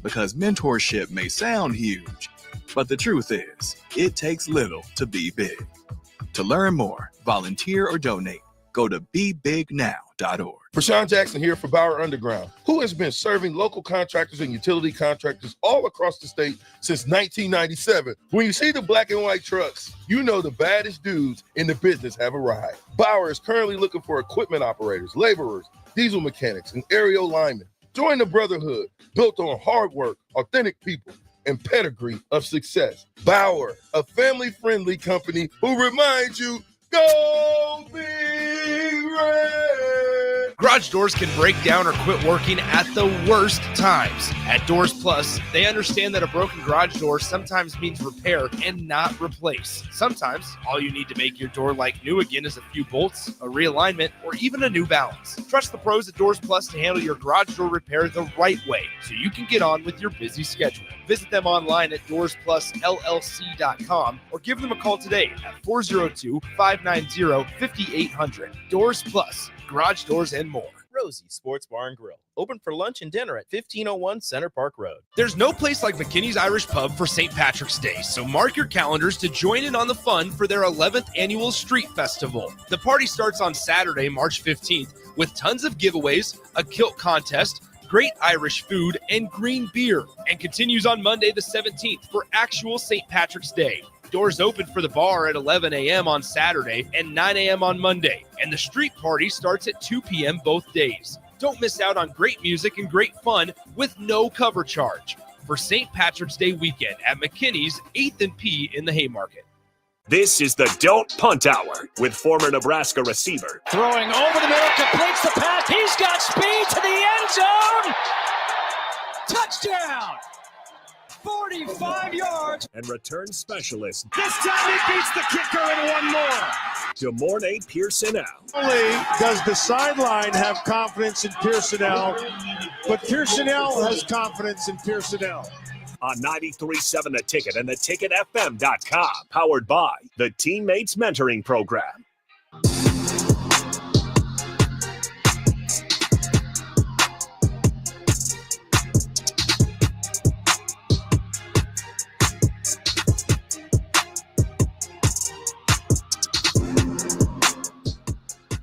because mentorship may sound huge, but the truth is, it takes little to be big. To learn more, volunteer, or donate, go to BeBigNow.org. Prashawn Jackson here for Bauer Underground, who has been serving local contractors and utility contractors all across the state since 1997. When you see the black and white trucks, you know the baddest dudes in the business have arrived. Bauer is currently looking for equipment operators, laborers, diesel mechanics, and aerial linemen. Join the brotherhood built on hard work, authentic people, and pedigree of success. Bauer, a family-friendly company who reminds you, go Big Red! Garage doors can break down or quit working at the worst times. At Doors Plus, they understand that a broken garage door sometimes means repair and not replace. Sometimes, all you need to make your door like new again is a few bolts, a realignment, or even a new balance. Trust the pros at Doors Plus to handle your garage door repair the right way so you can get on with your busy schedule. Visit them online at DoorsPlusLLC.com or give them a call today at 402-590-5800. Doors Plus, garage doors and more. Rosie Sports Bar and Grill, open for lunch and dinner at 1501 Center Park Road. There's no place like McKinney's Irish Pub for St. Patrick's Day, so mark your calendars to join in on the fun for their 11th annual Street Festival. The party starts on Saturday, March 15th, with tons of giveaways, a kilt contest, great Irish food, and green beer, and continues on Monday the 17th for actual St. Patrick's Day. Doors open for the bar at 11 a.m. on Saturday and 9 a.m. on Monday, and the street party starts at 2 p.m. both days. Don't miss out on great music and great fun with no cover charge for St. Patrick's Day weekend at McKinney's 8th and P in the Haymarket. This is the Don't Punt Hour with former Nebraska receiver. Throwing over the middle, completes the pass. He's got speed to the end zone. Touchdown. 45 yards. And return specialist. This time he beats the kicker in one more. DeMornay Pierson-El. Only does the sideline have confidence in Pierson-El, but Pierson-El has confidence in Pierson-El. On 93.7 The Ticket and theticketfm.com. Powered by the Teammates Mentoring Program.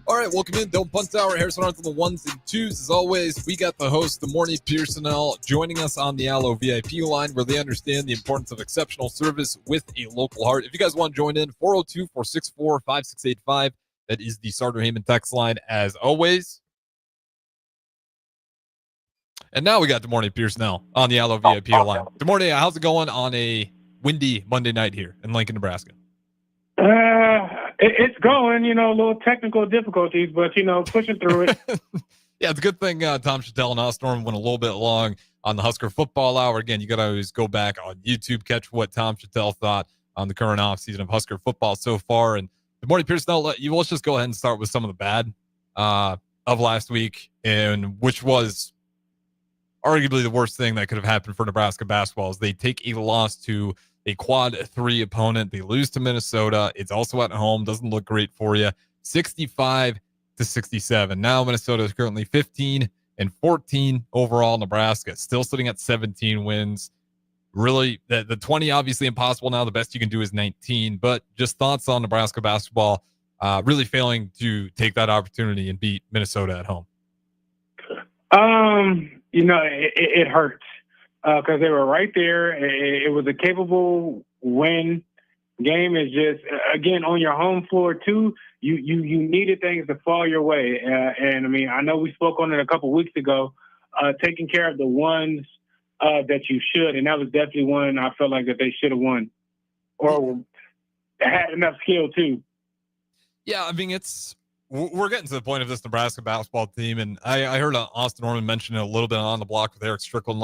All right, welcome in. Don't Punt Hour. Harrison Arns on the ones and twos. As always, we got the host, the morning Pierson-El, joining us on the Allo VIP line, where they understand the importance of exceptional service with a local heart. If you guys want to join in, 402-464-5685. That is the Sartor Heyman text line, as always. And now we got the morning Pierson-El on the Allo VIP line. Good morning. How's it going on a windy Monday night here in Lincoln, Nebraska? It's going, a little technical difficulties, but, pushing through it. Yeah, it's a good thing Tom Chattel and Osnorm went a little bit long on the Husker Football Hour. Again, you got to always go back on YouTube, catch what Tom Chattel thought on the current offseason of Husker football so far. And good morning, Pierson-El. Let's just go ahead and start with some of the bad of last week, and which was arguably the worst thing that could have happened for Nebraska basketball is they take a loss to a quad 3 opponent. They lose to Minnesota. It's also at home. Doesn't look great for you. 65-67. Now Minnesota is currently 15-14 overall. Nebraska still sitting at 17 wins. Really, the 20 obviously impossible now. The best you can do is 19. But just thoughts on Nebraska basketball really failing to take that opportunity and beat Minnesota at home. It hurts. Because they were right there. It was a capable win. Game is just, again, on your home floor, too. You needed things to fall your way. I know we spoke on it a couple weeks ago, taking care of the ones that you should. And that was definitely one I felt like that they should have won or had enough skill, too. Yeah, we're getting to the point of this Nebraska basketball team. And I heard Austin Norman mention it a little bit on the block with Eric Strickland,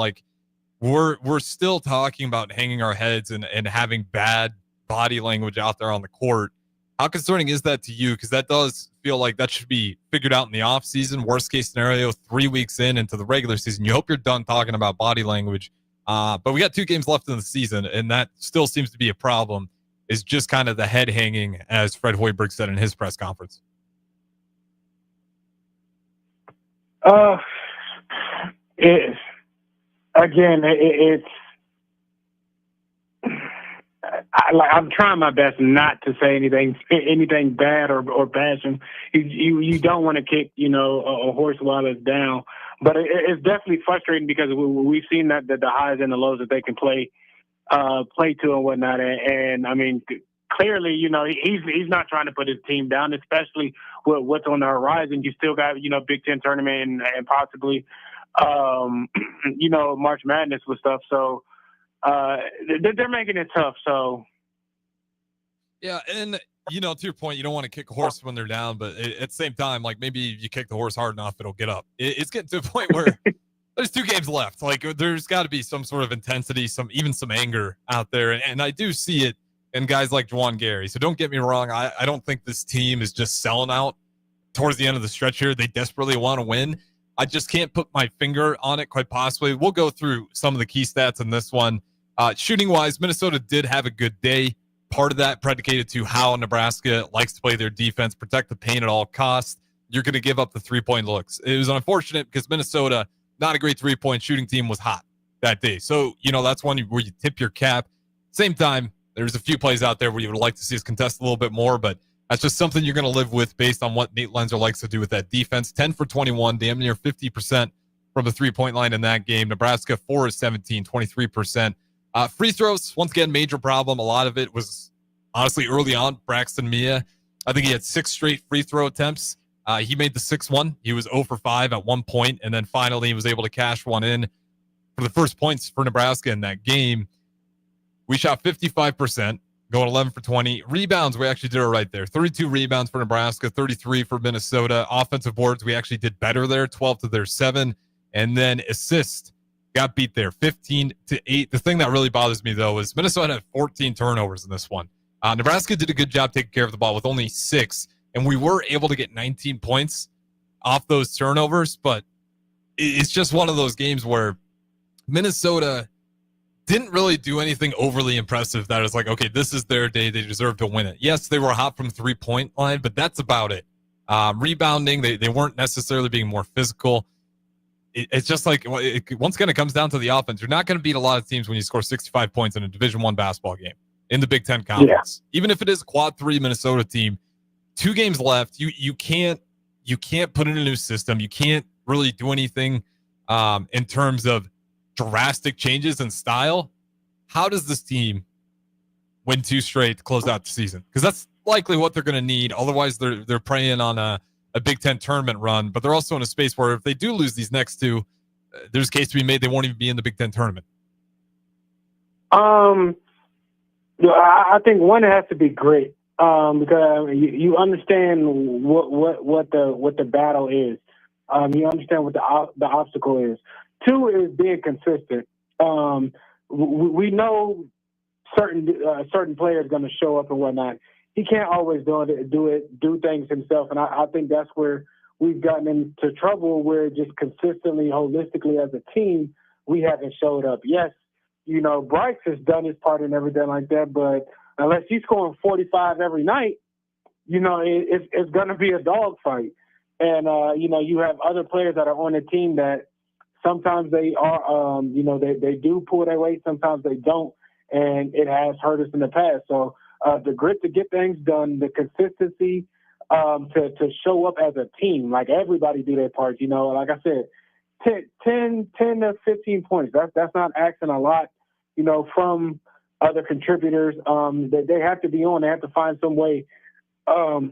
we're still talking about hanging our heads and having bad body language out there on the court. How concerning is that to you? Because that does feel like that should be figured out in the offseason. Worst case scenario, 3 weeks into the regular season. You hope you're done talking about body language. But we got 2 games left in the season, and that still seems to be a problem, is just kind of the head hanging, as Fred Hoiberg said in his press conference. again, I'm trying my best not to say anything bad or bashing. You don't want to kick, a horse while it's down, but it's definitely frustrating because we've seen that the highs and the lows that they can play to and whatnot. And I mean, clearly, he's not trying to put his team down, especially with what's on the horizon. You still got, Big Ten tournament and possibly, March Madness with stuff. So they're making it tough. So. Yeah. And, to your point, you don't want to kick a horse when they're down, but at the same time, like maybe you kick the horse hard enough, it'll get up. It's getting to a point where there's 2 games left. Like there's got to be some sort of intensity, even some anger out there. And I do see it in guys like Juwan Gary. So don't get me wrong. I don't think this team is just selling out towards the end of the stretch here. They desperately want to win. I just can't put my finger on it quite possibly. We'll go through some of the key stats in this one. Shooting wise, Minnesota did have a good day. Part of that predicated to how Nebraska likes to play their defense, protect the paint at all costs. You're going to give up the 3-point looks. It was unfortunate because Minnesota, not a great 3-point shooting team, was hot that day. So, that's one where you tip your cap. Same time, there's a few plays out there where you would like to see us contest a little bit more, but that's just something you're going to live with based on what Nate Lenzer likes to do with that defense. 10 for 21, damn near 50% from the 3-point line in that game. Nebraska 4 of 17, 23%. Free throws, once again, major problem. A lot of it was honestly early on. Braxton Mia, I think he had 6 straight free throw attempts. He made the 6th one. He was 0 for 5 at one point, and then finally he was able to cash one in for the first points for Nebraska in that game. We shot 55%, going 11 for 20. Rebounds, we actually did it right there. 32 rebounds for Nebraska, 33 for Minnesota. Offensive boards, we actually did better there, 12 to their 7. And then assists, got beat there, 15 to 8. The thing that really bothers me, though, is Minnesota had 14 turnovers in this one. Nebraska did a good job taking care of the ball with only 6, and we were able to get 19 points off those turnovers, but it's just one of those games where Minnesota didn't really do anything overly impressive that is like, okay, this is their day. They deserve to win it. Yes, they were hot from 3-point line, but that's about it. Rebounding, they weren't necessarily being more physical. It's just like, once again, it comes down to the offense. You're not going to beat a lot of teams when you score 65 points in a Division I basketball game in the Big Ten Conference. Yeah. Even if it is a quad 3 Minnesota team, 2 games left. You can't put in a new system. You can't really do anything in terms of drastic changes in style. How does this team win 2 straight to close out the season? Because that's likely what they're going to need. Otherwise, they're preying on a Big Ten tournament run, but they're also in a space where if they do lose these next 2, there's a case to be made they won't even be in the Big Ten tournament. I think one has to be grit, because you understand what the battle is. You understand what the obstacle is. 2 is being consistent. We know certain players going to show up and whatnot. He can't always do things himself, and I think that's where we've gotten into trouble. Where just consistently, holistically as a team, we haven't showed up. Yes, Bryce has done his part and everything like that, but unless he's scoring 45 every night, it's going to be a dogfight. And you have other players that are on the team that sometimes they are, they do pull their weight, sometimes they don't, and it has hurt us in the past. So. The grit to get things done, the consistency to show up as a team, like everybody do their part. Like I said, 10 to 15 points. That's not asking a lot, from other contributors. They have to be on. They have to find some way to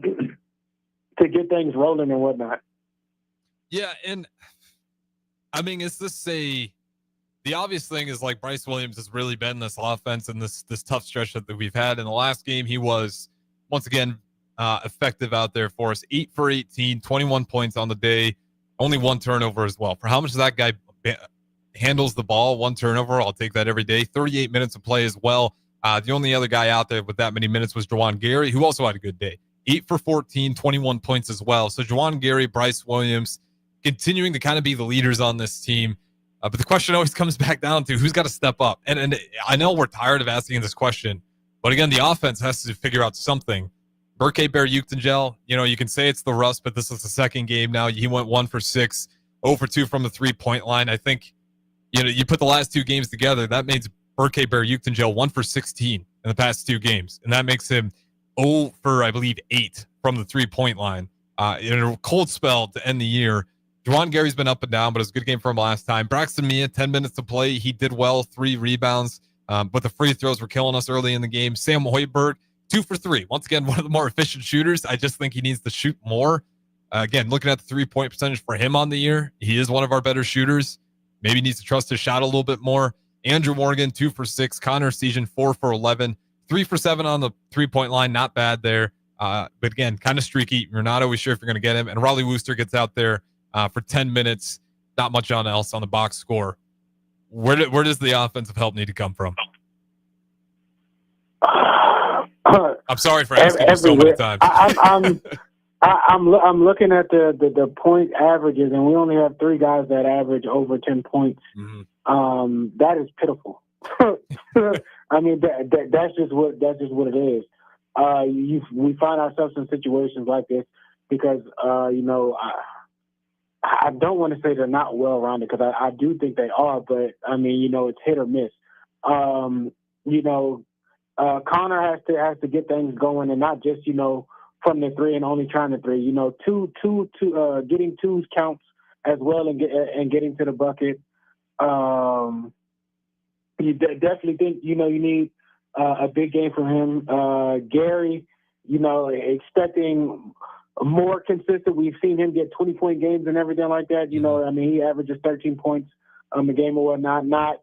get things rolling and whatnot. Yeah, and I mean, is this the obvious thing is like Bryce Williams has really been this offense and this tough stretch that we've had. In the last game, he was once again effective out there for us. 8 for 18, 21 points on the day, only 1 turnover as well. For how much that guy handles the ball, 1 turnover, I'll take that every day. 38 minutes of play as well. The only other guy out there with that many minutes was Juwan Gary, who also had a good day. 8 for 14, 21 points as well. So Juwan Gary, Bryce Williams, continuing to kind of be the leaders on this team. But the question always comes back down to who's got to step up. And I know we're tired of asking this question, but again, the offense has to figure out something. Berke Bear-Uchtengel, you can say it's the rust, but this is the second game now. He went 1 for 6, 0 for 2 from the 3-point line. I think, you put the last two games together, that means Berkay Bear-Uchtengel 1 for 16 in the past two games. And that makes him 0 for, I believe, 8 from the 3-point line. In a cold spell to end the year. Juwan Gary's been up and down, but it was a good game for him last time. Braxton Mia, 10 minutes to play. He did well, 3 rebounds, but the free throws were killing us early in the game. Sam Hoiberg, 2 for 3. Once again, one of the more efficient shooters. I just think he needs to shoot more. Again, looking at the 3-point percentage for him on the year, he is one of our better shooters. Maybe needs to trust his shot a little bit more. Andrew Morgan, 2 for 6. Connor Season, 4 for 11. 3 for 7 on the 3-point line. Not bad there. But again, kind of streaky. You're not always sure if you're going to get him. And Raleigh Wooster gets out there for 10 minutes. Not much else on the box score. Where does the offensive help need to come from? I'm sorry for asking you so many times. I'm looking at the point averages, and we only have 3 guys that average over 10 points. Mm-hmm. That is pitiful. I mean, that's just what it is. We find ourselves in situations like this because I don't want to say they're not well-rounded because I do think they are, but I mean, it's hit or miss. Connor has to get things going and not just, from the 3 and only trying the 3, getting 2s counts as well and getting to the bucket. You definitely think, you need a big game from him. Gary, expecting more consistent. We've seen him get 20-point games and everything like that. I mean, he averages 13 points a game or whatnot. Not,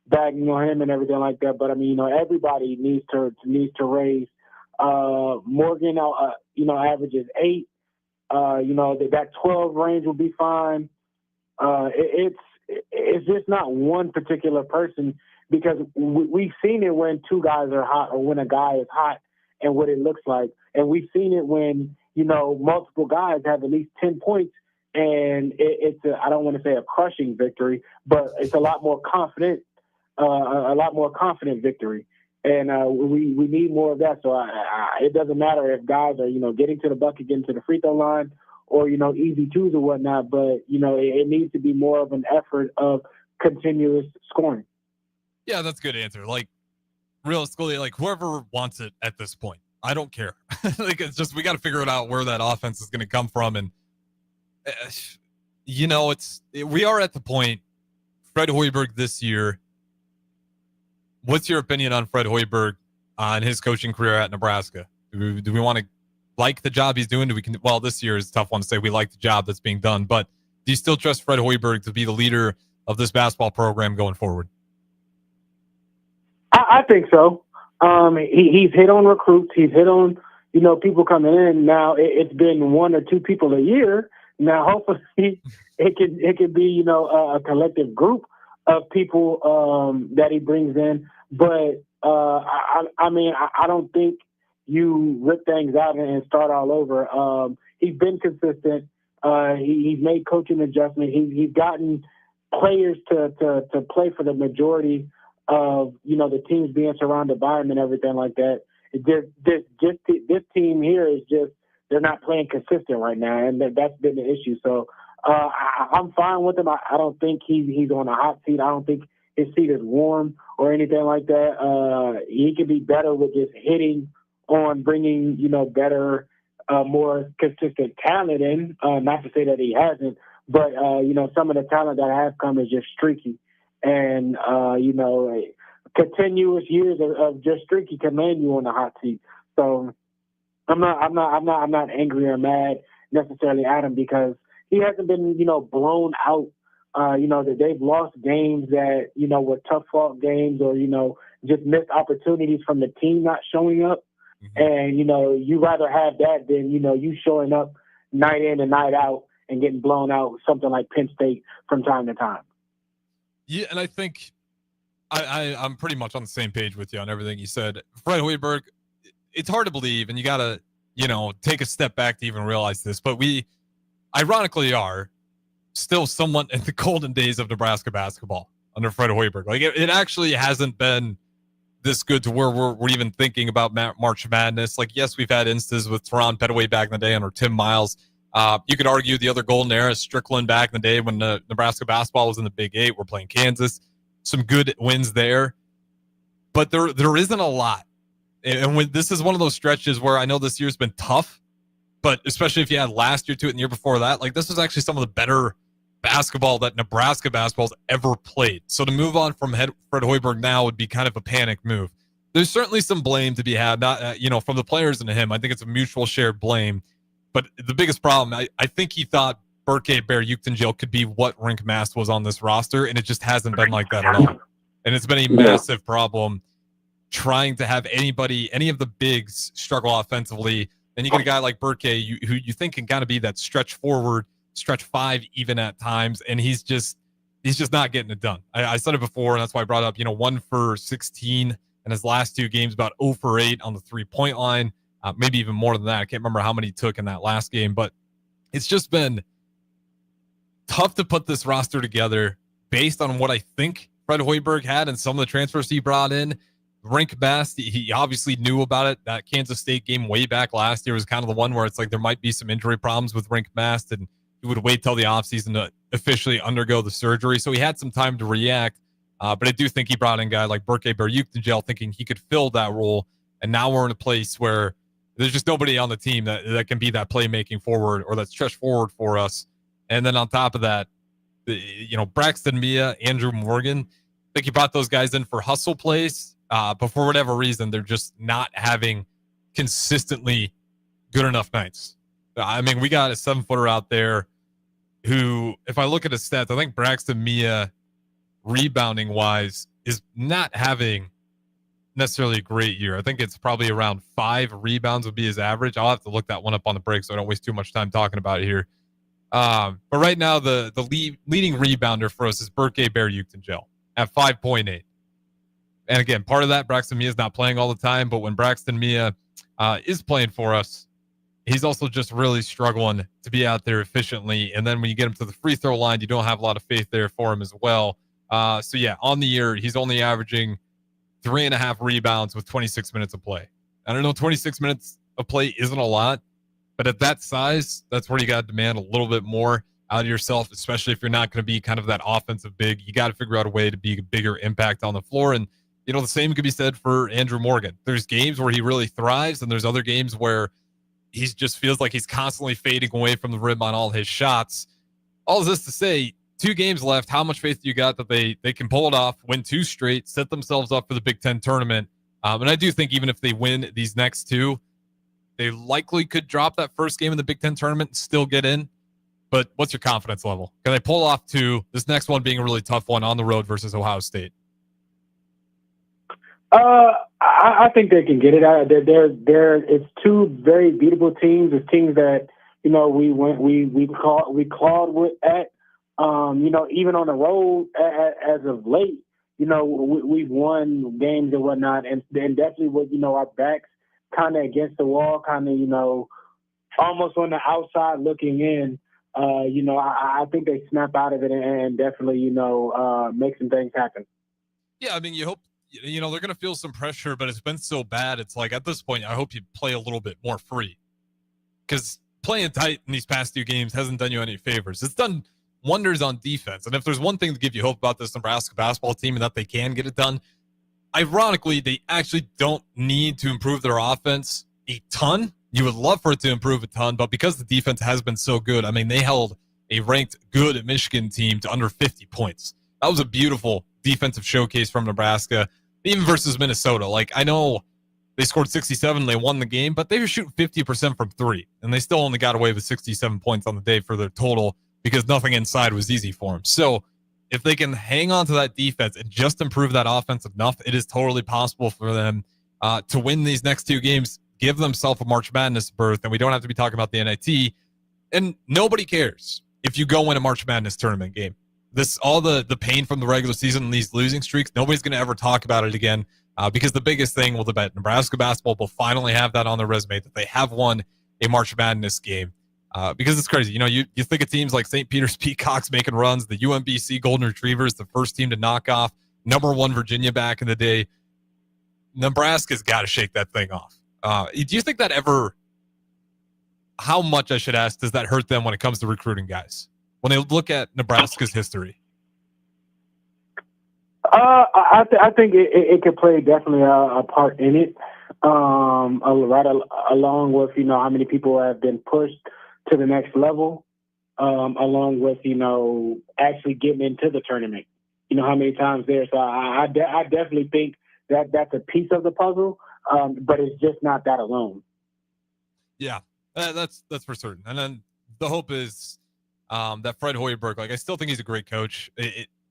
bagging on him and everything like that. But I mean, everybody needs to raise. Morgan, averages 8. That 12 range will be fine. It's just not one particular person because we've seen it when 2 guys are hot or when a guy is hot and what it looks like. And we've seen it when, multiple guys have at least 10 points and it's I don't want to say a crushing victory, but it's a lot more confident victory. And we need more of that. So it doesn't matter if guys are, getting to the bucket, getting to the free throw line or, easy 2s or whatnot, but, it needs to be more of an effort of continuous scoring. Yeah, that's a good answer. Like, realistically, like, whoever wants it at this point, I don't care. Like, it's just, we got to figure it out where that offense is going to come from. And, we are at the point, Fred Hoiberg this year. What's your opinion on Fred Hoiberg on his coaching career at Nebraska? Do we want to like the job he's doing? This year is a tough one to say we like the job that's being done, but do you still trust Fred Hoiberg to be the leader of this basketball program going forward? I think so. He's hit on recruits. He's hit on, people coming in. Now it's been 1 or 2 people a year. Now hopefully it could be, a collective group of people that he brings in. But I don't think you rip things out and start all over. He's been consistent. He's made coaching adjustments. He's gotten players to play for the majority of, the teams being surrounded by him and everything like that. This team here is just, they're not playing consistent right now, and that's been the issue. So I'm fine with him. I don't think he's on a hot seat. I don't think his seat is warm or anything like that. He could be better with just hitting on bringing, better, more consistent talent in. Not to say that he hasn't, but, some of the talent that has come is just streaky. And, continuous years of just streaky can land you on the hot seat. So I'm not angry or mad necessarily at him because he hasn't been, blown out. That they've lost games that, were tough fought games or, just missed opportunities from the team not showing up. Mm-hmm. And, you rather have that than, you showing up night in and night out and getting blown out, something like Penn State from time to time. Yeah, and I think I'm pretty much on the same page with you on everything you said. Fred Hoiberg, it's hard to believe, and you got to, take a step back to even realize this, but we ironically are still somewhat in the golden days of Nebraska basketball under Fred Hoiberg. Like, it actually hasn't been this good to where we're even thinking about March Madness. Like, yes, we've had instances with Teron Petaway back in the day under Tim Miles, You could argue the other golden era is Strickland back in the day when Nebraska basketball was in the Big Eight. We're playing Kansas. Some good wins there. But there isn't a lot. And this is one of those stretches where I know this year's been tough, but especially if you had last year to it and the year before that, like this was actually some of the better basketball that Nebraska basketball's ever played. So to move on from Fred Hoiberg now would be kind of a panic move. There's certainly some blame to be had, not from the players and him. I think it's a mutual shared blame. But the biggest problem, I think he thought Burke Bear Uchtengil could be what Rink Mast was on this roster, and it just hasn't been like that at all. And it's been a massive problem trying to have any of the bigs struggle offensively. Then you get a guy like Burke who you think can kind of be that stretch forward, stretch five even at times, and he's just not getting it done. I said it before, and that's why I brought up 1 for 16 in his last 2 games, about 0 for 8 on the 3-point line, maybe even more than that. I can't remember how many he took in that last game, but it's just been tough to put this roster together based on what I think Fred Hoiberg had and some of the transfers he brought in. Rink Mast, he obviously knew about it. That Kansas State game way back last year was kind of the one where it's like there might be some injury problems with Rink Mast, and he would wait till the offseason to officially undergo the surgery. So he had some time to react. But I do think he brought in a guy like Burke Bear Uchtengil thinking he could fill that role. And now we're in a place where there's just nobody on the team that can be that playmaking forward or that stretch forward for us. And then on top of that, Braxton Mia, Andrew Morgan, I think he brought those guys in for hustle plays. But for whatever reason, they're just not having consistently good enough nights. I mean, we got a 7-footer out there who, if I look at his stats, I think Braxton Mia, rebounding-wise, is not having necessarily a great year. I think it's probably around 5 rebounds would be his average. I'll have to look that one up on the break so I don't waste too much time talking about it here. But right now, the leading rebounder for us is Burke Bear Uchtengil at 5.8. And again, part of that, Braxton Mia is not playing all the time, but when Braxton Mia is playing for us, he's also just really struggling to be out there efficiently. And then when you get him to the free throw line, you don't have a lot of faith there for him as well. So yeah, on the year, he's only averaging 3.5 rebounds with 26 minutes of play. I don't know, 26 minutes of play isn't a lot, but at that size, that's where you got to demand a little bit more out of yourself, especially if you're not going to be kind of that offensive big. You got to figure out a way to be a bigger impact on the floor. And the same could be said for Andrew Morgan. There's games where he really thrives, and there's other games where he just feels like he's constantly fading away from the rim on all his shots. All of this to say, 2 games left. How much faith do you got that they can pull it off, win 2 straight, set themselves up for the Big Ten tournament? And I do think even if they win these next 2, they likely could drop that first game in the Big Ten tournament and still get in. But what's your confidence level? Can they pull off 2? This next one being a really tough one on the road versus Ohio State. I think they can get it out. It's 2 very beatable teams. It's teams that we clawed with at. Even on the road as of late, we've won games and whatnot, and definitely with our backs kind of against the wall, kind of almost on the outside looking in. I think they snap out of it and definitely make some things happen. Yeah, I mean, you hope. They're going to feel some pressure, but it's been so bad. It's like at this point, I hope you play a little bit more free, because playing tight in these past 2 games hasn't done you any favors. It's done wonders on defense. And if there's one thing to give you hope about this Nebraska basketball team and that they can get it done, ironically, they actually don't need to improve their offense a ton. You would love for it to improve a ton, but because the defense has been so good, I mean, they held a ranked good Michigan team to under 50 points. That was a beautiful defensive showcase from Nebraska. Even versus Minnesota. Like, I know they scored 67, they won the game, but they were shooting 50% from 3, and they still only got away with 67 points on the day for their total because nothing inside was easy for them. So if they can hang on to that defense and just improve that offense enough, it is totally possible for them to win these next 2 games, give themselves a March Madness berth, and we don't have to be talking about the NIT. And nobody cares if you go win a March Madness tournament game. All the pain from the regular season and these losing streaks, nobody's going to ever talk about it again because the biggest thing will be Nebraska basketball will finally have that on their resume, that they have won a March Madness game. Because it's crazy. You think of teams like St. Peter's Peacocks making runs, the UMBC Golden Retrievers, the first team to knock off number 1 Virginia back in the day. Nebraska's got to shake that thing off. Do you think that ever how much, I should ask, does that hurt them when it comes to recruiting guys? When they look at Nebraska's history? I think it could play definitely a part in it. Along with, how many people have been pushed to the next level, along with, actually getting into the tournament. How many times there. So I definitely think that that's a piece of the puzzle, but it's just not that alone. Yeah, that's for certain. And then the hope is that Fred Hoiberg, I still think he's a great coach.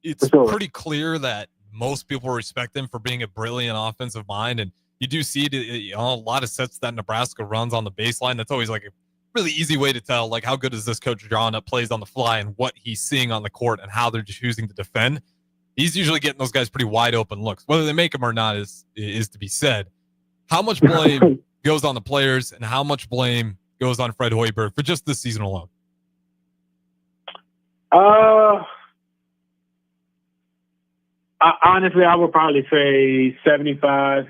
It's pretty clear that most people respect him for being a brilliant offensive mind. And you do see a lot of sets that Nebraska runs on the baseline. That's always a really easy way to tell, how good is this coach drawing up plays on the fly and what he's seeing on the court and how they're choosing to defend. He's usually getting those guys pretty wide open looks. Whether they make them or not is to be said. How much blame goes on the players and how much blame goes on Fred Hoiberg for just this season alone? Honestly, I would probably say 70 to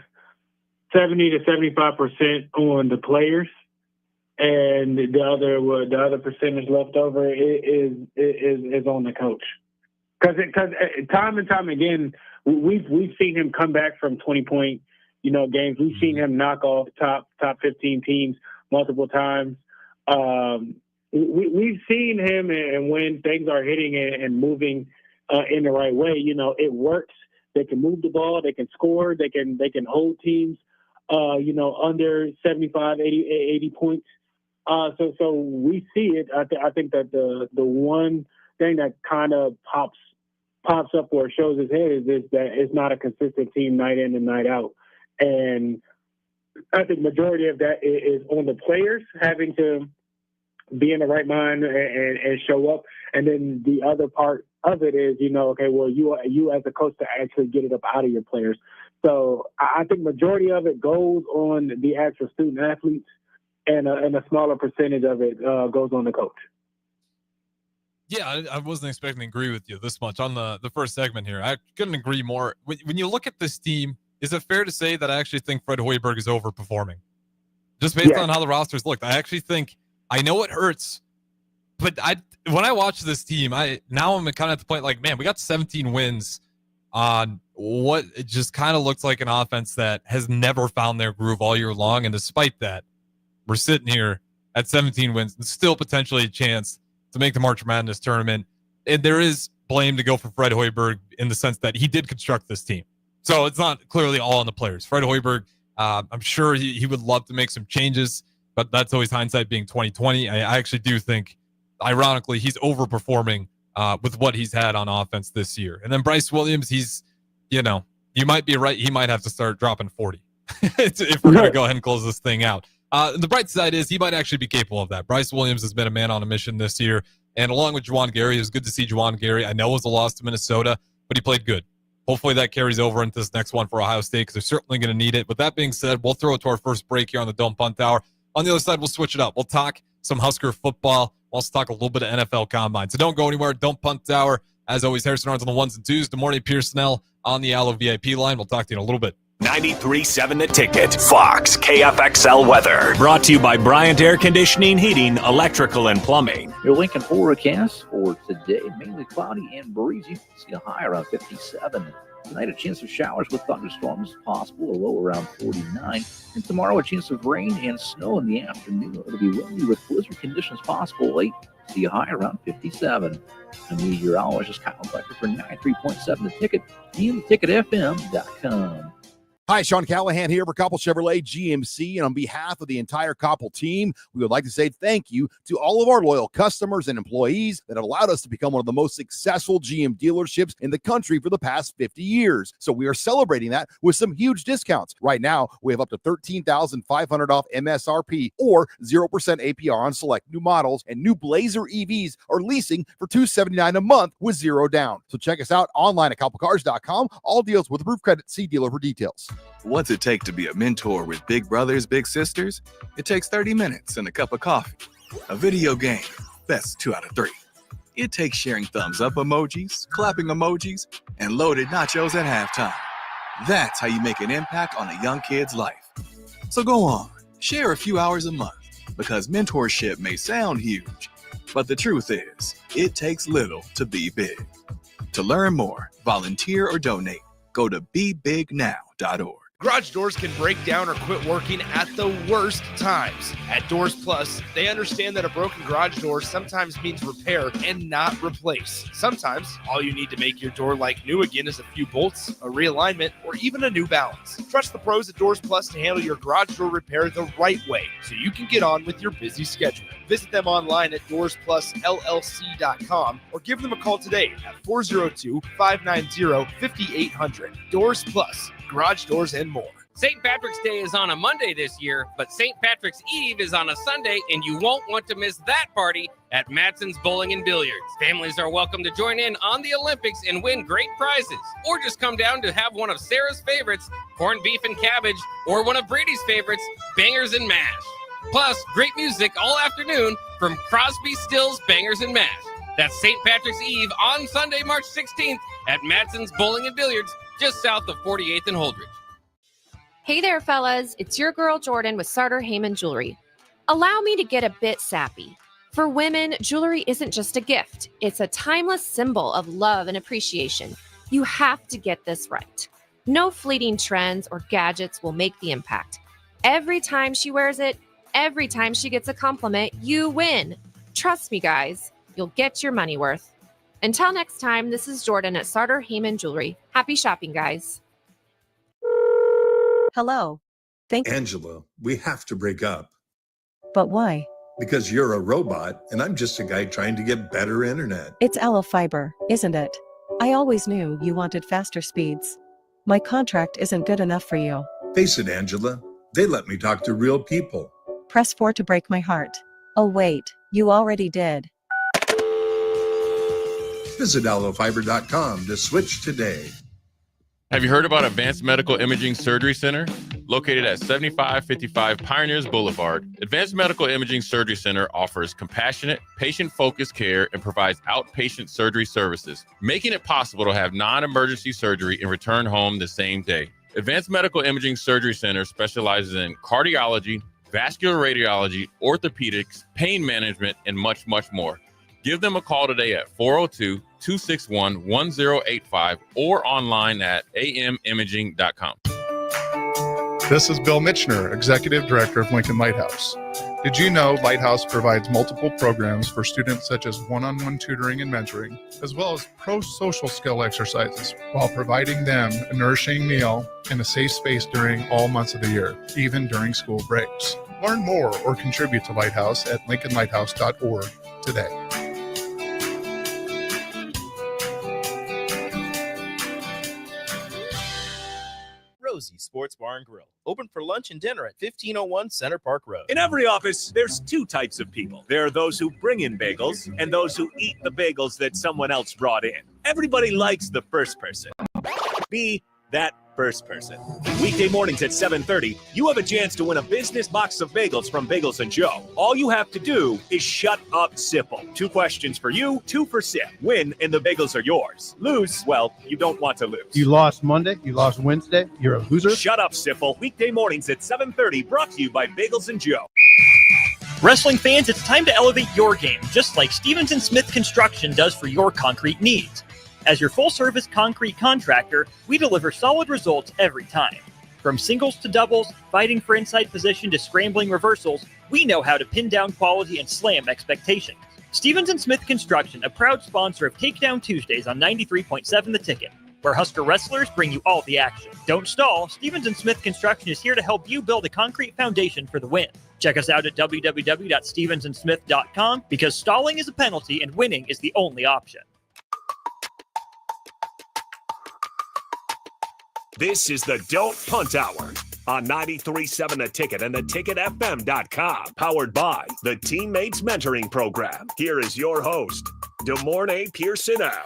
75% on the players, and the other percentage left over is on the coach. Because time and time again, we've seen him come back from 20-point games. We've seen him knock off top 15 teams multiple times. We've seen him, and when things are hitting and moving in the right way, it works. They can move the ball, they can score, they can hold teams, under 75, 80 points. So we see it. I think that the one thing that kind of pops up or shows his head is that it's not a consistent team night in and night out. And I think majority of that is on the players having to be in the right mind and show up. And then the other part of it is, you as a coach to actually get it up out of your players. So I think majority of it goes on the actual student athletes, and a smaller percentage of it goes on the coach. Yeah, I wasn't expecting to agree with you this much on the first segment here. I couldn't agree more. When you look at this team, is it fair to say that I actually think Fred Hoiberg is overperforming? Just based on how the rosters looked. I actually think, I know it hurts, but when I watch this team, I'm kind of at the point man, we got 17 wins on what it just kind of looks like an offense that has never found their groove all year long. And despite that, we're sitting here at 17 wins and still potentially a chance to make the March Madness tournament. And there is blame to go for Fred Hoiberg in the sense that he did construct this team. So it's not clearly all on the players. Fred Hoiberg, I'm sure he would love to make some changes, but that's always hindsight being 2020. I actually do think, ironically, he's overperforming with what he's had on offense this year. And then Bryce Williams, he's, you might be right. He might have to start dropping 40 if we're going to go ahead and close this thing out. The bright side is he might actually be capable of that. Bryce Williams has been a man on a mission this year. And along with Juwan Gary, it was good to see Juwan Gary. I know it was a loss to Minnesota, but he played good. Hopefully that carries over into this next one for Ohio State because they're certainly going to need it. With that being said, we'll throw it to our first break here on the Don't Punt Hour. On the other side, we'll switch it up. We'll talk some Husker football. We'll also talk a little bit of NFL Combine. So don't go anywhere. Don't Punt Hour. As always, Harrison Arns on the ones and twos. Good morning, Pierson-El on the Allo VIP line. We'll talk to you in a little bit. 93.7 The Ticket, Fox, KFXL weather. Brought to you by Bryant Air Conditioning, Heating, Electrical, and Plumbing. Your Lincoln forecast for today, mainly cloudy and breezy. See a high around 57. Tonight, a chance of showers with thunderstorms possible, a low around 49. And tomorrow, a chance of rain and snow in the afternoon. It'll be windy with blizzard conditions possible late. See a high around 57. The meteorologist Kyle Becker for 93.7 The Ticket and theticketfm.com. Hi, Sean Callahan here for Koppel Chevrolet GMC, and on behalf of the entire Koppel team, we would like to say thank you to all of our loyal customers and employees that have allowed us to become one of the most successful GM dealerships in the country for the past 50 years. So we are celebrating that with some huge discounts. Right now, we have up to $13,500 off MSRP or 0% APR on select new models, and new Blazer EVs are leasing for $279 a month with zero down. So check us out online at KoppelCars.com. All deals with approved credit. See dealer for details. What's it take to be a mentor with big brothers, big sisters? It takes 30 minutes and a cup of coffee. A video game, best 2 out of 3. It takes sharing thumbs up emojis, clapping emojis, and loaded nachos at halftime. That's how you make an impact on a young kid's life. So go on, share a few hours a month, Because mentorship may sound huge, but the truth is, it takes little to be big. To learn more, volunteer, or donate, go to bebignow.org. Garage doors can break down or quit working at the worst times. At Doors Plus, they understand that a broken garage door sometimes means repair and not replace. Sometimes, all you need to make your door like new again is a few bolts, a realignment, or even a new balance. Trust the pros at Doors Plus to handle your garage door repair the right way so you can get on with your busy schedule. Visit them online at DoorsPlusLLC.com or give them a call today at 402-590-5800. Doors Plus. Garage doors and more. St. Patrick's Day is on a Monday this year, but St. Patrick's Eve is on a Sunday, and you won't want to miss that party at Matson's Bowling and Billiards. Families are welcome to join in on the Olympics and win great prizes, or just come down to have one of Sarah's favorites, corned beef and cabbage, or one of Brady's favorites, bangers and mash. Plus, great music all afternoon from Crosby, Stills, Bangers and Mash. That's St. Patrick's Eve on Sunday, March 16th at Matson's Bowling and Billiards, just south of 48th and Holdridge. Hey there, fellas. It's your girl, Jordan, with Sartor Heyman Jewelry. Allow me to get a bit sappy. For women, jewelry isn't just a gift. It's a timeless symbol of love and appreciation. You have to get this right. No fleeting trends or gadgets will make the impact. Every time she wears it, every time she gets a compliment, you win. Trust me, guys. You'll get your money worth. Until next time, this is Jordan at Sartor Heyman Jewelry. Happy shopping, guys. Hello. Angela, we have to break up. But why? Because you're a robot and I'm just a guy trying to get better internet. It's Aloe Fiber, isn't it? I always knew you wanted faster speeds. My contract isn't good enough for you. Face it, Angela. They let me talk to real people. Press 4 to break my heart. Oh wait, you already did. Visit aloefiber.com to switch today. Have you heard about Advanced Medical Imaging Surgery Center? Located at 7555 Pioneers Boulevard, Advanced Medical Imaging Surgery Center offers compassionate, patient-focused care and provides outpatient surgery services, making it possible to have non-emergency surgery and return home the same day. Advanced Medical Imaging Surgery Center specializes in cardiology, vascular radiology, orthopedics, pain management, and much, much more. Give them a call today at 402-261-1085 or online at amimaging.com. This is Bill Mitchner, Executive Director of Lincoln Lighthouse. Did you know Lighthouse provides multiple programs for students such as one-on-one tutoring and mentoring, as well as pro-social skill exercises, while providing them a nourishing meal and a safe space during all months of the year, even during school breaks? Learn more or contribute to Lighthouse at lincolnlighthouse.org today. Rosie Sports Bar and Grill. Open for lunch and dinner at 1501 Center Park Road. In every office, there's two types of people. There are those who bring in bagels and those who eat the bagels that someone else brought in. Everybody likes the first person. Be that first person. Weekday mornings at 7:30, you have a chance to win a business box of bagels from Bagels & Joe. All you have to do is shut up, Sipple. 2 questions for you, 2 for Sip. Win, and the bagels are yours. Lose, well, you don't want to lose. You lost Monday, you lost Wednesday, you're a loser. Shut up, Sipple. Weekday mornings at 7:30, brought to you by Bagels & Joe. Wrestling fans, it's time to elevate your game, just like Stevens & Smith Construction does for your concrete needs. As your full-service concrete contractor, we deliver solid results every time. From singles to doubles, fighting for inside position to scrambling reversals, we know how to pin down quality and slam expectations. Stevens & Smith Construction, a proud sponsor of Takedown Tuesdays on 93.7 The Ticket, where Husker wrestlers bring you all the action. Don't stall, Stevens & Smith Construction is here to help you build a concrete foundation for the win. Check us out at www.stevensandsmith.com because stalling is a penalty and winning is the only option. This is the Don't Punt Hour on 93.7 The Ticket and theticketfm.com. Powered by the Teammates Mentoring Program. Here is your host, DeMornay Pierson-El.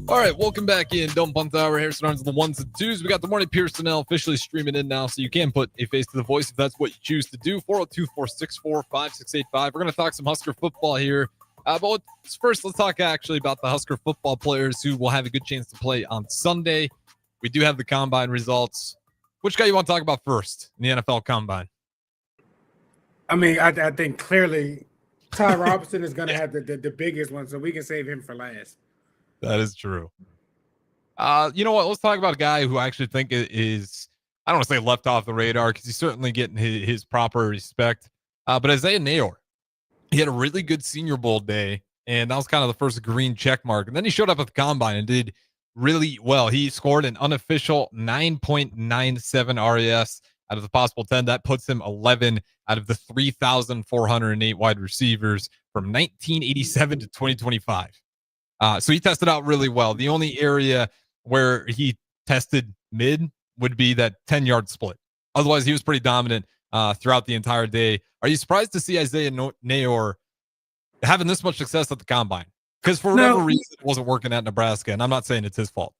All right, welcome back in. Don't Punt Hour. Harrison Arns on the ones and twos. We got the morning Pierson-El officially streaming in now, so you can put a face to the voice if that's what you choose to do. 402-464-5685. We're going to talk some Husker football here. But first, let's talk actually about the Husker football players who will have a good chance to play on Sunday. We do have the combine results. Which guy you want to talk about first in the NFL Combine? I mean, I think clearly Ty Robinson is going to have the biggest one, so we can save him for last. That is true. You know what? Let's talk about a guy who I actually think is I don't want to say left off the radar because he's certainly getting his proper respect. But Isaiah Nayor, he had a really good Senior Bowl day, and that was kind of the first green check mark. And then he showed up at the Combine and did really well. He scored an unofficial 9.97 RAS out of the possible 10. That puts him 11 out of the 3,408 wide receivers from 1987 to 2025. So he tested out really well. The only area where he tested mid would be that 10-yard split. Otherwise, he was pretty dominant throughout the entire day. Are you surprised to see Isaiah Nayor having this much success at the Combine? Because for whatever reason, it wasn't working at Nebraska, and I'm not saying it's his fault.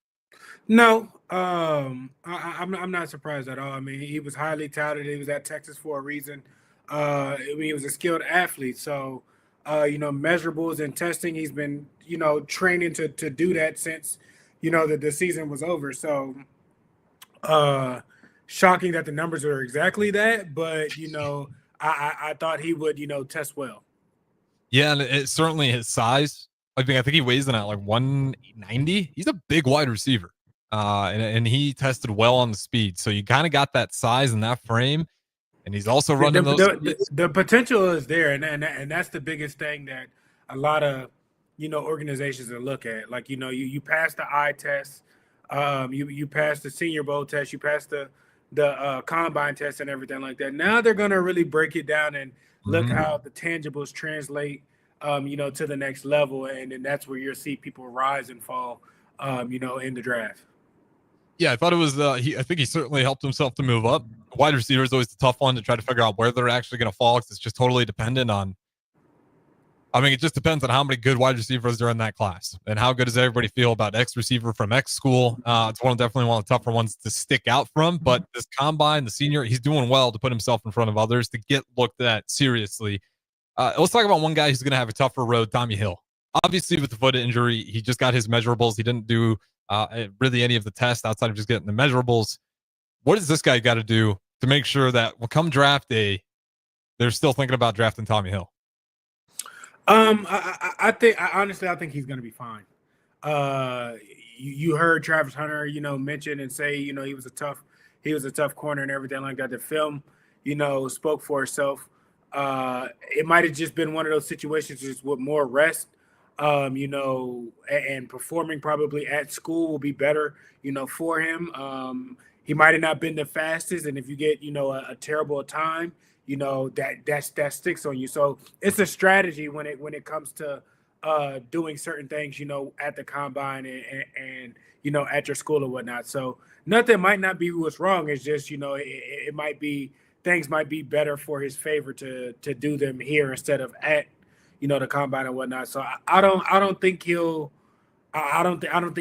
No, I'm not surprised at all. I mean, he was highly touted. He was at Texas for a reason. I mean, he was a skilled athlete. So, measurables and testing, he's been, training to do that since, the season was over. So, shocking that the numbers are exactly that. But, I thought he would, test well. Yeah, and it's certainly his size. I think he weighs in at like 190. He's a big wide receiver. And he tested well on the speed. So you kind of got that size and that frame. And he's also running the potential is there. And that's the biggest thing that a lot of, organizations will look at. Like, you pass the eye test, you pass the Senior Bowl test, you pass the Combine test and everything like that. Now they're going to really break it down and look how the tangibles translate, to the next level. And then that's where you'll see people rise and fall, in the draft. Yeah, I thought it was. I think he certainly helped himself to move up. Wide receiver is always the tough one to try to figure out where they're actually going to fall because it's just totally dependent on. I mean, it just depends on how many good wide receivers are in that class and how good does everybody feel about X receiver from X school. It's definitely one of the tougher ones to stick out from. But this Combine, the senior, he's doing well to put himself in front of others to get looked at seriously. Let's talk about one guy who's going to have a tougher road, Tommy Hill. Obviously, with the foot injury, he just got his measurables. He didn't do really any of the tests outside of just getting the measurables. What does this guy got to do to make sure that when come draft day, they're still thinking about drafting Tommy Hill? I think he's going to be fine. You heard Travis Hunter, mention and say, he was a tough corner and everything like that. The film, spoke for itself. It might have just been one of those situations just with more rest. And performing probably at school will be better, for him. He might have not been the fastest. And if you get, a terrible time, that sticks on you. So it's a strategy when it comes to doing certain things, at the Combine and at your school or whatnot. So nothing might not be what's wrong. It's just, it might be, things might be better for his favor to do them here instead of at, the Combine and whatnot. So I don't think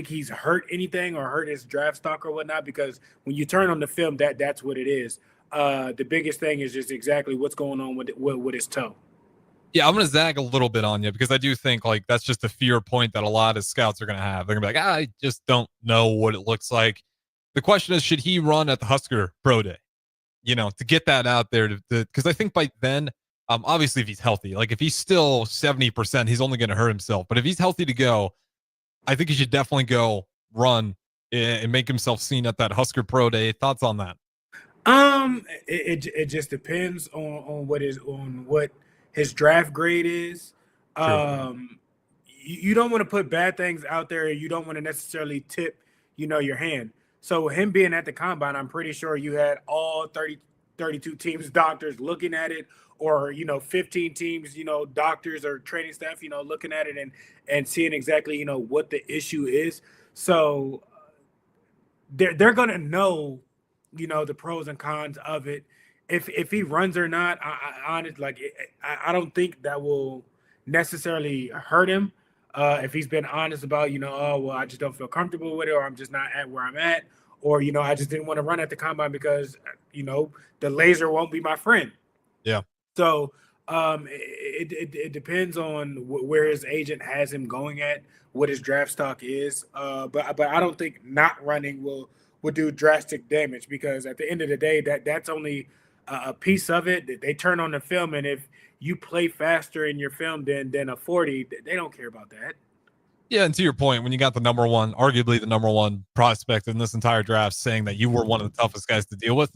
he's hurt anything or hurt his draft stock or whatnot, because when you turn on the film, that's what it is. The biggest thing is just exactly what's going on with his toe. Yeah, I'm going to zag a little bit on you because I do think like that's just a fear point that a lot of scouts are going to have. They're going to be like, I just don't know what it looks like. The question is, should he run at the Husker Pro Day? To get that out there, because I think by then, obviously if he's healthy, like if he's still 70%, he's only going to hurt himself. But if he's healthy to go, I think he should definitely go run and make himself seen at that Husker Pro Day. Thoughts on that? It just depends on what his draft grade is. You don't want to put bad things out there. You don't want to necessarily tip, your hand. So him being at the Combine, I'm pretty sure you had all 32 teams, doctors looking at it, or, 15 teams, doctors or training staff, looking at it and seeing exactly, what the issue is. So they're going to know, the pros and cons of it. If he runs or not, I don't think that will necessarily hurt him. If he's been honest about, I just don't feel comfortable with it, or I'm just not at where I'm at, or, I just didn't want to run at the Combine because, the laser won't be my friend. Yeah. So it depends on where his agent has him going at, what his draft stock is. But I don't think not running will would do drastic damage, because at the end of the day, that's only a piece of it. They turn on the film, and if you play faster in your film than a 40, they don't care about that. Yeah, and to your point, when you got arguably the number one prospect in this entire draft, saying that you were one of the toughest guys to deal with,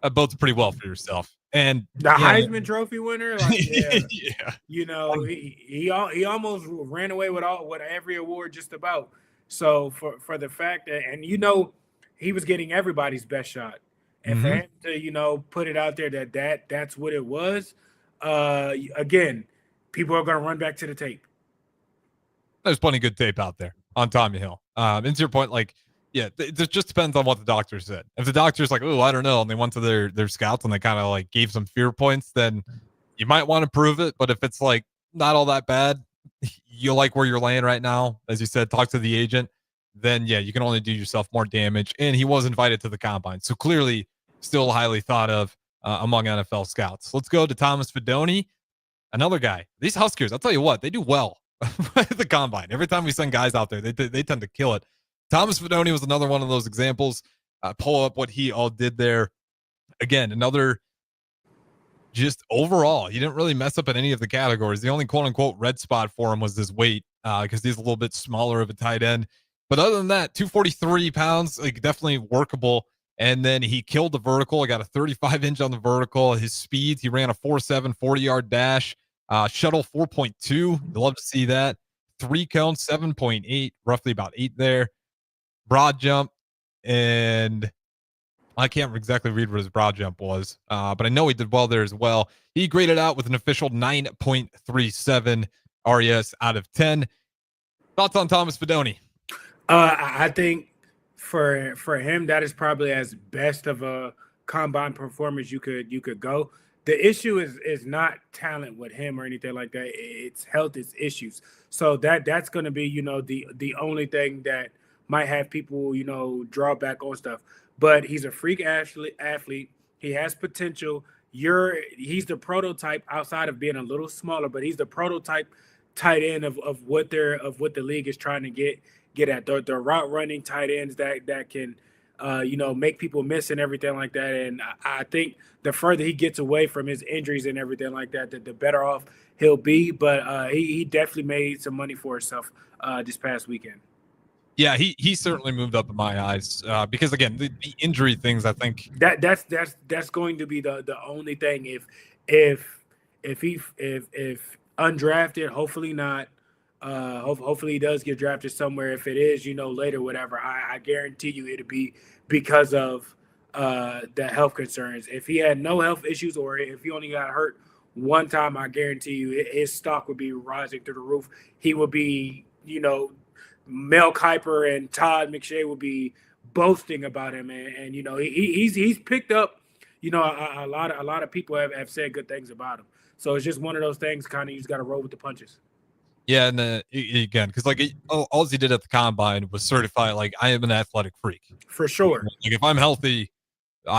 that bodes pretty well for yourself. And the Heisman Trophy winner, like, yeah, he almost ran away with every award just about. So for the fact that, and he was getting everybody's best shot, and for him to put it out there that's what it was. Again, people are going to run back to the tape. There's plenty of good tape out there on Tommy Hill. And to your point, like, yeah, it just depends on what the doctor said. If the doctor's like, oh, I don't know, and they went to their scouts and they kind of like gave some fear points, then you might want to prove it. But if it's like not all that bad, you like where you're laying right now, as you said, talk to the agent, then yeah, you can only do yourself more damage. And he was invited to the combine, so clearly still highly thought of among NFL scouts. Let's go to Thomas Fidone, another guy. These Huskers, I'll tell you what, they do well at the combine. Every time we send guys out there, they tend to kill it. Thomas Fidone was another one of those examples. Pull up what he all did there. Again, another, just overall, he didn't really mess up in any of the categories. The only quote-unquote red spot for him was his weight, because he's a little bit smaller of a tight end. But other than that, 243 pounds, like, definitely workable. And then he killed the vertical. I got a 35-inch on the vertical. His speed, he ran a 4.7 40-yard dash. Shuttle 4.2. You'd love to see that. 3 cone 7.8, roughly about 8 there. Broad jump, and I can't exactly read what his broad jump was, but I know he did well there as well. He graded out with an official 9.37 RES out of 10. Thoughts on Thomas Fidone? I think for him, that is probably as best of a combine performance you could go. The issue is not talent with him or anything like that. It's health, it's issues. So that's going to be, the only thing that might have people, draw back on stuff. But he's a freak athlete. He has potential. He's the prototype, outside of being a little smaller, but he's the prototype tight end of what the league is trying to get at. The route running tight ends that can make people miss and everything like that. And I think the further he gets away from his injuries and everything like that, the better off he'll be. But he definitely made some money for himself this past weekend. Yeah, he certainly moved up in my eyes, because again, the injury things, I think that's going to be the only thing. If undrafted, hopefully not. Hopefully he does get drafted somewhere. If it is, later, whatever, I guarantee you it'll be because of the health concerns. If he had no health issues, or if he only got hurt one time, I guarantee you his stock would be rising through the roof. He would be, Mel Kiper and Todd McShay will be boasting about him, and he's picked up, a lot of people have said good things about him. So it's just one of those things. Kind of, you just got to roll with the punches. Yeah, and again, because like all he did at the combine was certify like I am an athletic freak for sure. Like if I'm healthy,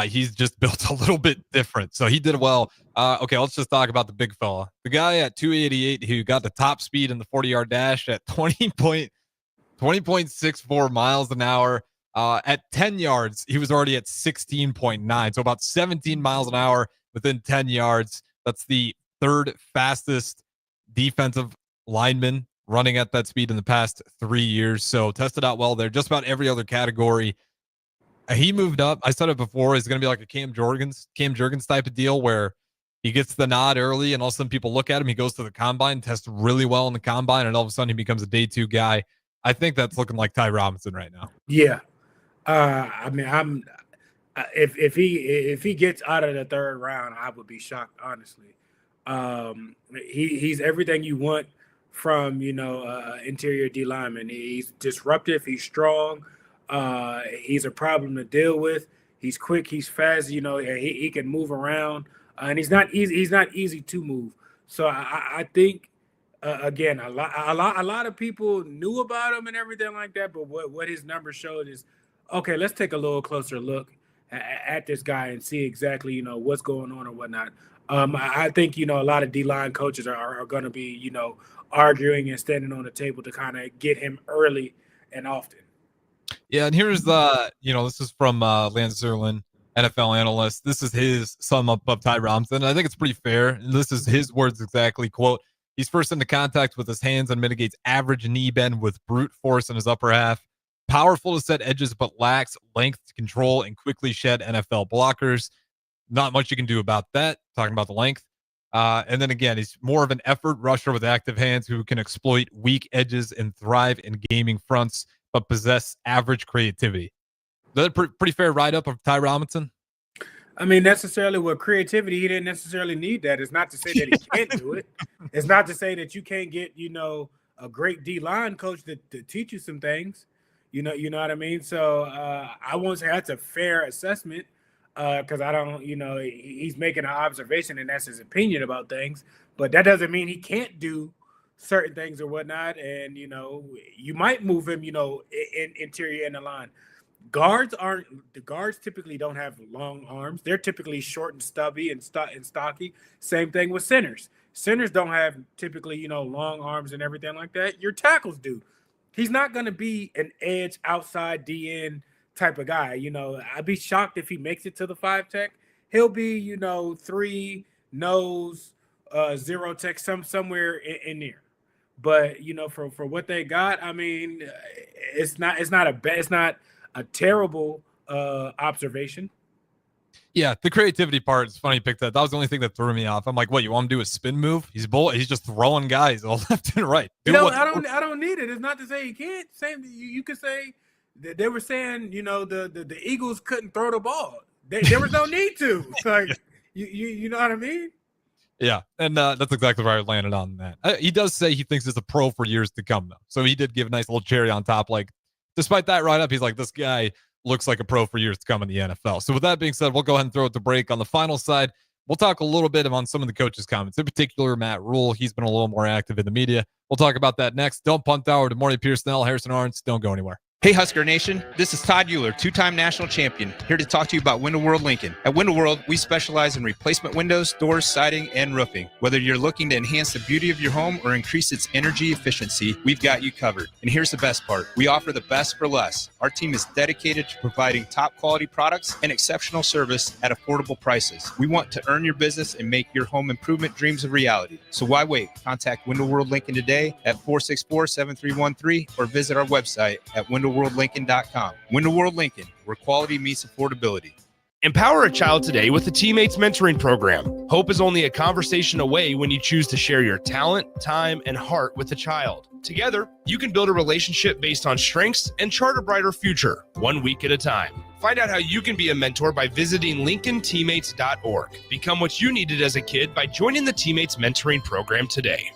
he's just built a little bit different. So he did well. Okay, let's just talk about the big fella, the guy at 288 who got the top speed in the 40-yard dash at 20.64 miles an hour. At 10 yards, he was already at 16.9. So about 17 miles an hour within 10 yards. That's the third fastest defensive lineman running at that speed in the past 3 years. So tested out well there. Just about every other category. He moved up. I said it before. It's going to be like a Cam Jurgens type of deal where he gets the nod early and all of a sudden people look at him. He goes to the combine, tests really well in the combine, and all of a sudden he becomes a day 2 guy. I think that's looking like Ty Robinson right now. Yeah. I mean, if he gets out of the 3rd round, I would be shocked, honestly. He's everything you want from, interior D lineman. He's disruptive. He's strong. He's a problem to deal with. He's quick. He's fast. He can move around, and he's not easy. He's not easy to move. So I think. Again, a lot of people knew about him and everything like that, but what his numbers showed is, okay, let's take a little closer look at this guy and see exactly, what's going on or whatnot. I think, a lot of D-line coaches are going to be, arguing and standing on the table to kind of get him early and often. Yeah, and here's this is from Lance Zerlin, NFL analyst. This is his sum up of Ty Robinson. I think it's pretty fair. And this is his words exactly. Quote, he's first into contact with his hands and mitigates average knee bend with brute force in his upper half. Powerful to set edges, but lacks length to control and quickly shed NFL blockers. Not much you can do about that, talking about the length. And then again, he's more of an effort rusher with active hands who can exploit weak edges and thrive in gaming fronts, but possess average creativity. Is that a pretty fair write-up of Ty Robinson? I mean, necessarily with creativity, he didn't necessarily need that. It's not to say that he can't do it. It's not to say that you can't get, a great D-line coach to teach you some things. You know what I mean? So I won't say that's a fair assessment because I don't, he's making an observation and that's his opinion about things. But that doesn't mean he can't do certain things or whatnot. And, you might move him, in interior in the line. Guards typically don't have long arms. They're typically short and stubby and stocky. Same thing with centers. Centers don't have typically, long arms and everything like that. Your tackles do. He's not going to be an edge outside DN type of guy. I'd be shocked if he makes it to the 5 tech. He'll be, 3 nose, 0 tech, somewhere in there. But for what they got, I mean, it's not a terrible observation. Yeah, the creativity part is funny you picked that. That was the only thing that threw me off. I'm like, what, you want him to do a spin move? He's just throwing guys all left and right. I don't need it. It's not to say he can't. Same, you could say that they were saying, the Eagles couldn't throw the ball. There was no need to. Like, you know what I mean? Yeah, and that's exactly where I landed on that. He does say he thinks he's a pro for years to come, though. So he did give a nice little cherry on top. Like, despite that write-up, he's like, this guy looks like a pro for years to come in the NFL. So with that being said, we'll go ahead and throw it to break. On the final side, we'll talk a little bit on some of the coaches' comments, in particular Matt Rule. He's been a little more active in the media. We'll talk about that next. Don't punt hour to Morty Pierson-El, Harrison Arns. Don't go anywhere. Hey Husker Nation, this is Todd Euler, two-time national champion, here to talk to you about Window World Lincoln. At Window World, we specialize in replacement windows, doors, siding, and roofing. Whether you're looking to enhance the beauty of your home or increase its energy efficiency, we've got you covered. And here's the best part. We offer the best for less. Our team is dedicated to providing top quality products and exceptional service at affordable prices. We want to earn your business and make your home improvement dreams a reality. So why wait? Contact Window World Lincoln today at 464-7313 or visit our website at WindowWorldLincoln.com. Window World Lincoln, where quality meets affordability. Empower a child today with the Teammates Mentoring Program. Hope is only a conversation away when you choose to share your talent, time, and heart with the child. Together, you can build a relationship based on strengths and chart a brighter future, 1 week at a time. Find out how you can be a mentor by visiting LincolnTeammates.org. Become what you needed as a kid by joining the Teammates Mentoring Program today.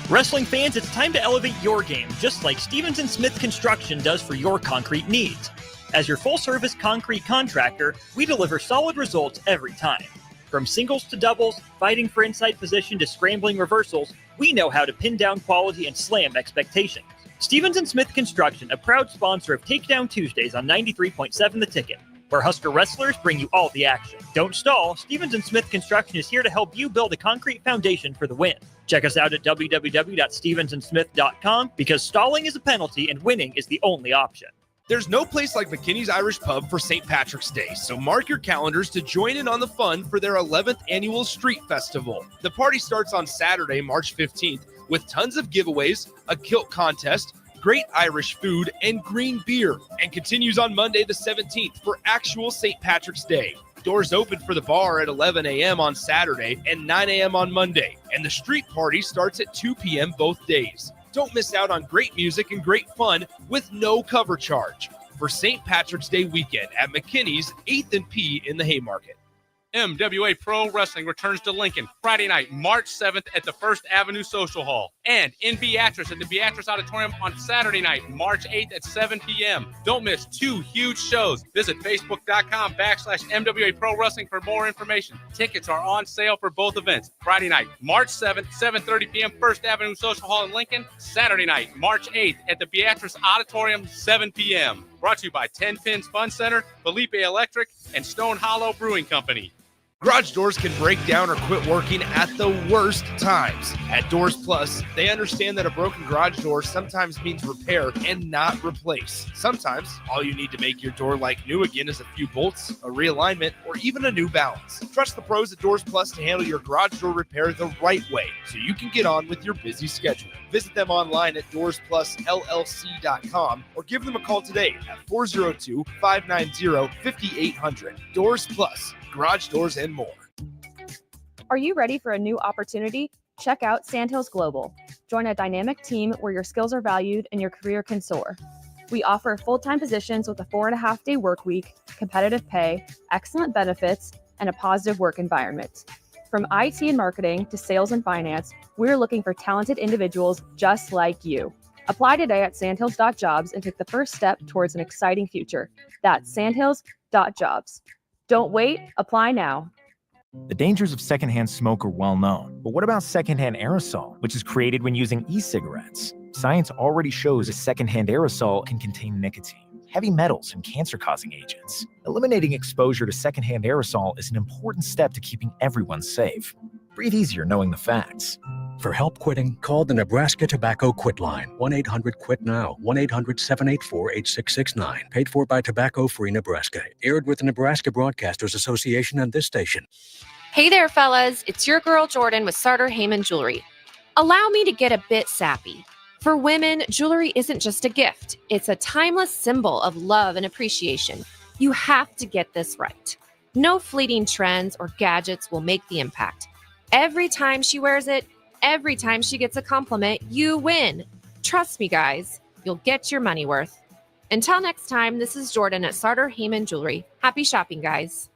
Wrestling fans, it's time to elevate your game, just like Stevens & Smith Construction does for your concrete needs. As your full-service concrete contractor, we deliver solid results every time. From singles to doubles, fighting for inside position to scrambling reversals, we know how to pin down quality and slam expectations. Stevens & Smith Construction, a proud sponsor of Takedown Tuesdays on 93.7 The Ticket, where Husker wrestlers bring you all the action. Don't stall, Stevens & Smith Construction is here to help you build a concrete foundation for the win. Check us out at www.stevensandsmith.com because stalling is a penalty and winning is the only option. There's no place like McKinney's Irish Pub for St. Patrick's Day, so mark your calendars to join in on the fun for their 11th annual Street Festival. The party starts on Saturday, March 15th, with tons of giveaways, a kilt contest, great Irish food, and green beer, and continues on Monday the 17th for actual St. Patrick's Day. Doors open for the bar at 11 a.m. on Saturday and 9 a.m. on Monday, and the street party starts at 2 p.m. both days. Don't miss out on great music and great fun with no cover charge for St. Patrick's Day weekend at McKinney's 8th and P in the Haymarket. MWA Pro Wrestling returns to Lincoln Friday night, March 7th at the First Avenue Social Hall. And in Beatrice at the Beatrice Auditorium on Saturday night, March 8th at 7 p.m. Don't miss 2 huge shows. Visit Facebook.com/MWA Pro Wrestling for more information. Tickets are on sale for both events. Friday night, March 7th, 7:30 p.m. First Avenue Social Hall in Lincoln. Saturday night, March 8th at the Beatrice Auditorium, 7 p.m. Brought to you by 10 Pins Fun Center, Felipe Electric, and Stone Hollow Brewing Company. Garage doors can break down or quit working at the worst times. At Doors Plus, they understand that a broken garage door sometimes means repair and not replace. Sometimes, all you need to make your door like new again is a few bolts, a realignment, or even a new balance. Trust the pros at Doors Plus to handle your garage door repair the right way so you can get on with your busy schedule. Visit them online at DoorsPlusLLC.com or give them a call today at 402-590-5800. Doors Plus. Garage doors and more. Are you ready for a new opportunity? Check out Sandhills Global. Join a dynamic team where your skills are valued and your career can soar. We offer full-time positions with a 4.5-day work week, competitive pay, excellent benefits, and a positive work environment. From IT and marketing to sales and finance, we're looking for talented individuals just like you. Apply today at sandhills.jobs and take the first step towards an exciting future. That's sandhills.jobs. Don't wait, apply now. The dangers of secondhand smoke are well known, but what about secondhand aerosol, which is created when using e-cigarettes? Science already shows a secondhand aerosol can contain nicotine, heavy metals, and cancer-causing agents. Eliminating exposure to secondhand aerosol is an important step to keeping everyone safe. Breathe easier knowing the facts. For help quitting, call the Nebraska Tobacco Quit Line, 1-800-QUIT-NOW, 1-800-784-8669. Paid for by Tobacco Free Nebraska. Aired with the Nebraska Broadcasters Association and this station. Hey there, fellas. It's your girl, Jordan, with Sartor Heyman Jewelry. Allow me to get a bit sappy. For women, jewelry isn't just a gift. It's a timeless symbol of love and appreciation. You have to get this right. No fleeting trends or gadgets will make the impact. Every time she wears it, every time she gets a compliment, you win. Trust me, guys, you'll get your money worth. Until next time, this is Jordan at Sartor Heyman Jewelry. Happy shopping, guys.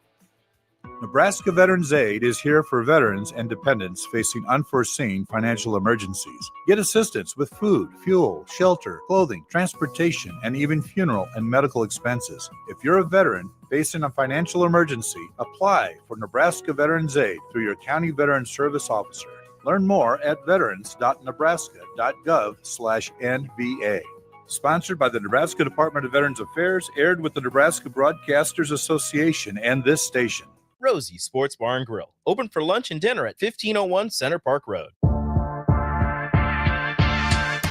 Nebraska Veterans Aid is here for veterans and dependents facing unforeseen financial emergencies. Get assistance with food, fuel, shelter, clothing, transportation, and even funeral and medical expenses. If you're a veteran facing a financial emergency, apply for Nebraska Veterans Aid through your county veteran service officer. Learn more at veterans.nebraska.gov/NVA. Sponsored by the Nebraska Department of Veterans Affairs, aired with the Nebraska Broadcasters Association and this station. Rosie Sports Bar and Grill, open for lunch and dinner at 1501 Center Park Road.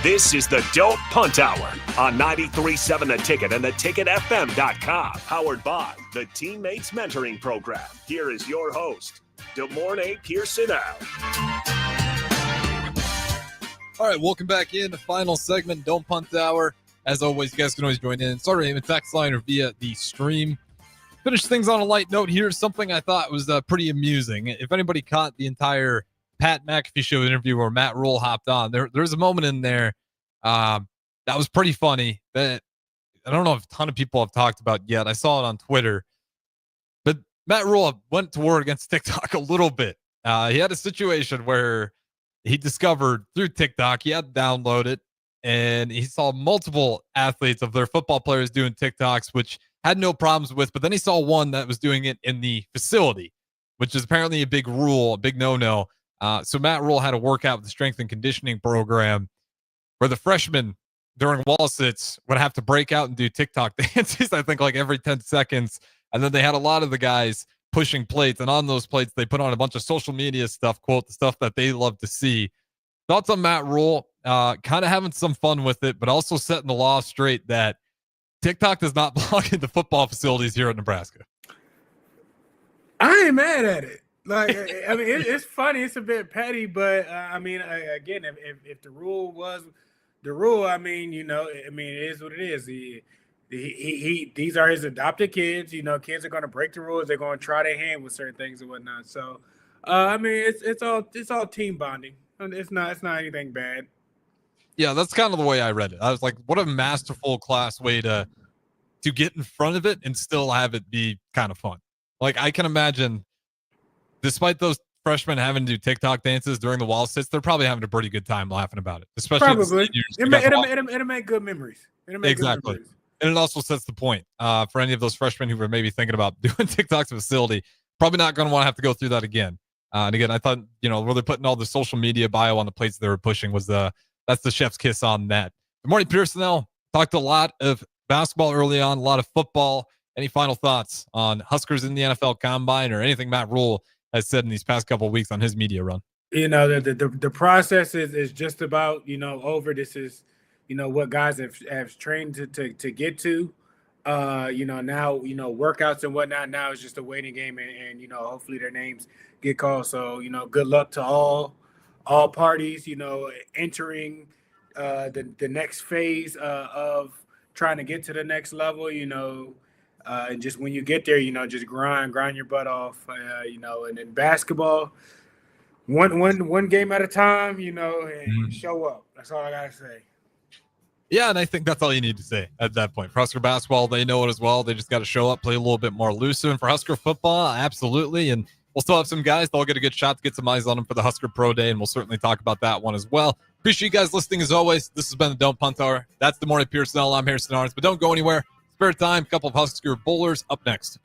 This is the Don't Punt Hour on 93.7 The Ticket and theticketfm.com. Powered by the Teammates Mentoring Program. Here is your host, DeMornay Pierson-El. All right, welcome back in the final segment, Don't Punt Hour. As always, you guys can always join in. Sorry, in the text line or via the stream. Finish things on a light note. Here's something I thought was pretty amusing. If anybody caught the entire Pat McAfee show interview where Matt Rule hopped on, there's a moment in there that was pretty funny that I don't know if a ton of people have talked about yet. I saw it on Twitter. But Matt Rule went to war against TikTok a little bit. He had a situation where he discovered through TikTok, he had to download it, and he saw multiple athletes of their football players doing TikToks, which had no problems with, but then he saw one that was doing it in the facility, which is apparently a big rule, a big no-no. So Matt Rule had to work out with the strength and conditioning program where the freshmen during wall sits would have to break out and do TikTok dances, I think like every 10 seconds. And then they had a lot of the guys pushing plates, and on those plates, they put on a bunch of social media stuff, quote, the stuff that they love to see. Thoughts on Matt Rule, kind of having some fun with it, but also setting the law straight that TikTok does not belong in the football facilities here at Nebraska. I ain't mad at it. Like, I mean, it's funny. It's a bit petty, but I mean, again, if the rule was the rule, I mean, you know, I mean, it is what it is. These are his adopted kids. You know, kids are going to break the rules. They're going to try their hand with certain things and whatnot. So, I mean, it's all team bonding. It's not anything bad. Yeah, that's kind of the way I read it. I was like, what a masterful class way to get in front of it and still have it be kind of fun. Like, I can imagine, despite those freshmen having to do TikTok dances during the wall sits, they're probably having a pretty good time laughing about it. Especially probably. It'll make good memories. Exactly. And it also sets the point for any of those freshmen who were maybe thinking about doing TikTok's facility, probably not going to want to have to go through that again. And again, I thought, you know, where they're putting all the social media bio on the plates they were pushing was that's the chef's kiss on that. Good morning, Pierson-El. Talked a lot of basketball early on, a lot of football. Any final thoughts on Huskers in the NFL Combine or anything Matt Rule has said in these past couple of weeks on his media run? The process is just about, over. This is, what guys have trained to get to. Now, workouts and whatnot. Now it's just a waiting game, and hopefully their names get called. So, good luck to all parties, entering the next phase of trying to get to the next level, and just when you get there, just grind your butt off, and in basketball, one game at a time, and show up. That's all I gotta say. Yeah, and I think that's all you need to say at that point. For Husker basketball, they know it as well. They just got to show up, play a little bit more loose. And for Husker football, absolutely. And we'll still have some guys that'll get a good shot to get some eyes on them for the Husker Pro Day, and we'll certainly talk about that one as well. Appreciate you guys listening as always. This has been the Don't Punt Hour. That's the morning Pierson-El. I'm Harrison Arns, but don't go anywhere. Spare time, a couple of Husker bowlers up next.